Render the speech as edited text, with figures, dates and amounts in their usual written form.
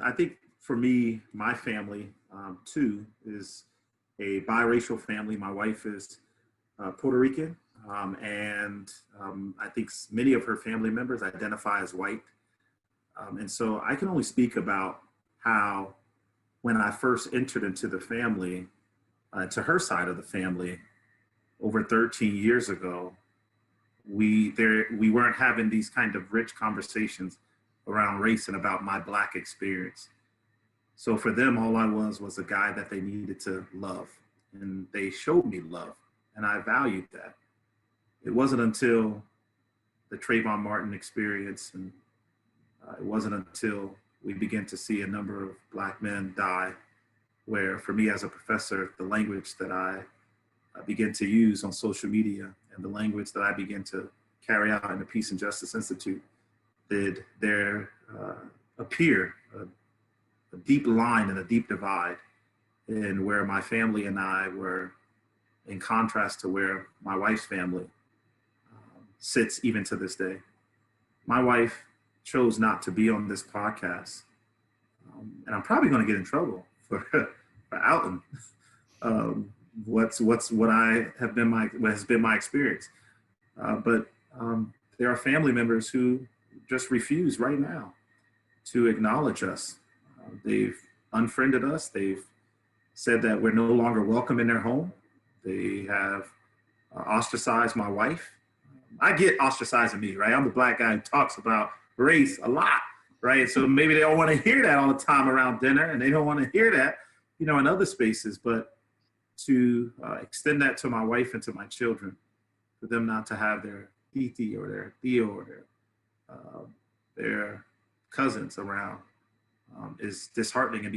I think for me, my family too is a biracial family. My wife is Puerto Rican, and I think many of her family members identify as white. And so I can only speak about how, when I first entered into the family, to her side of the family, over 13 years ago, we weren't having these kind of rich conversations around race and about my Black experience. So for them, all I was a guy that they needed to love, and they showed me love, and I valued that. It wasn't until the Trayvon Martin experience, and it wasn't until we began to see a number of Black men die, where for me as a professor, the language that I began to use on social media and the language that I began to carry out in the Peace and Justice Institute, did there appear a deep line and a deep divide in where my family and I were, in contrast to where my wife's family sits even to this day. My wife chose not to be on this podcast, and I'm probably going to get in trouble for outing what has been my experience. But there are family members who just refuse right now to acknowledge us. They've unfriended us. They've said that we're no longer welcome in their home. They have ostracized my wife. I get ostracizing me, right? I'm the Black guy who talks about race a lot, right? So maybe they don't want to hear that all the time around dinner, and they don't want to hear that, in other spaces. But to extend that to my wife and to my children, for them not to have their titi or their tío or their cousins around, is disheartening and